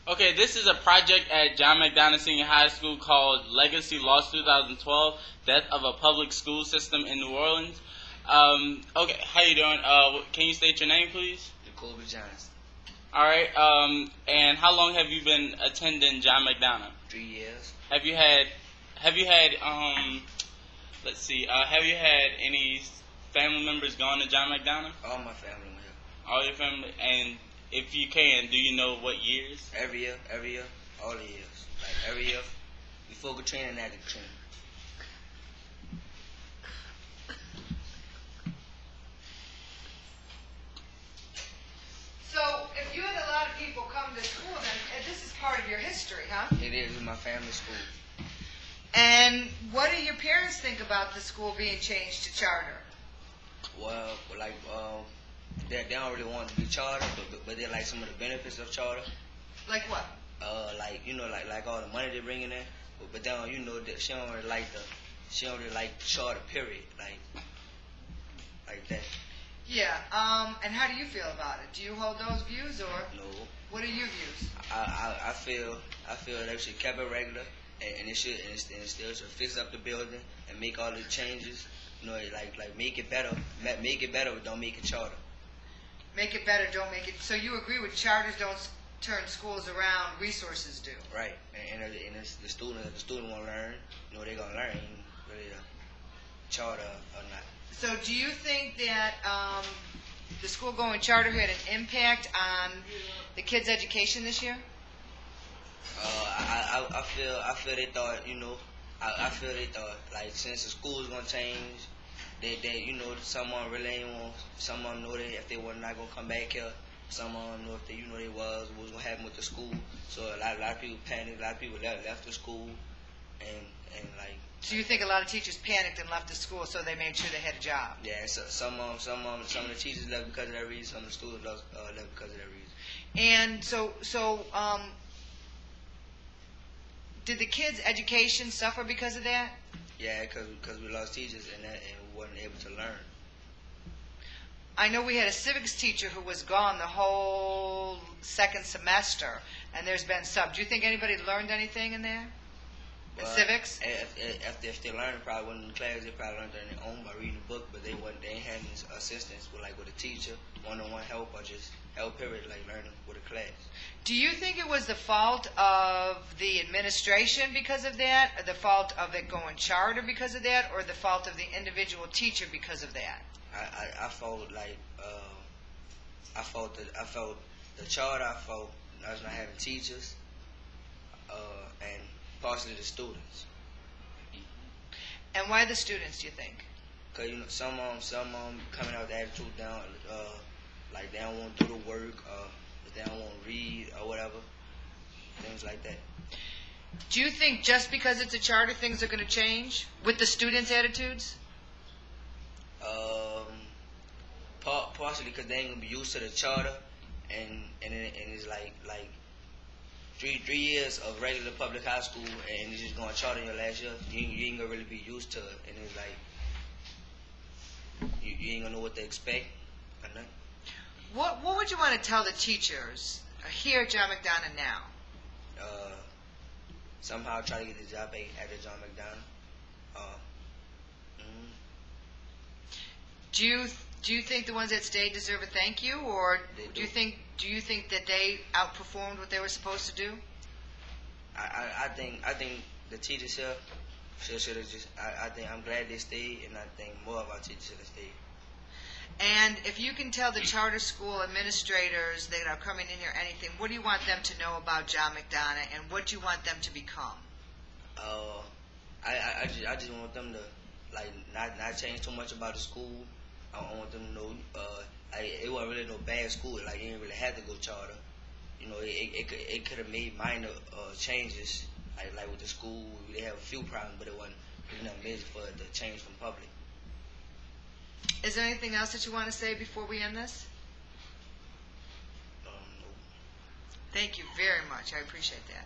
Okay, this is a project at John McDonogh Senior High School called Legacy Lost 2012, Death of a Public School System in New Orleans. Okay, how you doing? Can you state your name, please? Jacoby Johnson. All right, and how long have you been attending John McDonogh? 3 years. Have you had, let's see, have you had any family members gone to John McDonogh? All my family went here. All your family? And if you can, do you know what years? Every year, all the years. Like every year, before Katrina and after Katrina. So, if you had a lot of people come to school, then this is part of your history, huh? It is my family school. And what do your parents think about the school being changed to charter? Well, like, they don't really want to be charter, but they like some of the benefits of charter. Like what? Like, you know, like all the money they bring in there. But they don't, you know, that she don't really like charter, period. Like that. Yeah. And how do you feel about it? Do you hold those views, or No. what are your views? I feel they should keep it regular, and it still should fix up the building and make all the changes. You know, like make it better, but don't make it charter. Make it better, don't make it. So you agree with charters don't turn schools around, resources do. Right, and it's the student want to learn, you know, they're gonna learn, whether the charter or not. So do you think that the school going charter had an impact on the kids' education this year? I feel they thought, you know, I feel they thought, like, since the school's gonna change, they you know, someone really ain't want, someone know that if they were not gonna come back here, someone know if they, you know, they was gonna happen with the school. So a lot of people panicked, a lot of people left the school, and like. So you think a lot of teachers panicked and left the school so they made sure they had a job? Yeah, so some of the teachers left because of that reason, some of the students left because of that reason. And so did the kids' education suffer because of that? Yeah, because we lost teachers and we wasn't able to learn. I know we had a civics teacher who was gone the whole second semester, and there's been sub. Do you think anybody learned anything in there? In civics? If they learned, probably wasn't in class. They probably learned on their own by reading a book, but they ain't had any assistance with a teacher, one-on-one help, or just help period, like learning with a class. Do you think it was the fault of the administration because of that, or the fault of it going charter because of that, or the fault of the individual teacher because of that? I felt like I felt the charter. I felt I was not having teachers, and partially the students. And why the students, do you think? Cause you know some coming out with the attitude down, like they don't want to do the work, they don't want to read or whatever, things like that. Do you think just because it's a charter, things are going to change with the students' attitudes? Partially because they ain't gonna be used to the charter, and it's like 3 years of regular public high school, and it's just going charter in your last year. You ain't gonna really be used to it, and it's like you ain't gonna know what to expect or nothing. What would you want to tell the teachers here at John McDonogh now? Somehow try to get the job at the John McDonogh. Do you think the ones that stayed deserve a thank you, or do you think that they outperformed what they were supposed to do? I think the teachers here should have just. I think I'm glad they stayed, and I think more of our teachers should have stayed. And if you can tell the charter school administrators that are coming in here anything, what do you want them to know about John McDonogh, and what do you want them to become? I just want them to not change too much about the school. I want them to know it wasn't really no bad school. Like, you didn't really have to go charter. You know, it could have made minor changes. Like with the school, they have a few problems, but it wasn't nothing major for it to change from public. Is there anything else that you want to say before we end this? No. Thank you very much. I appreciate that.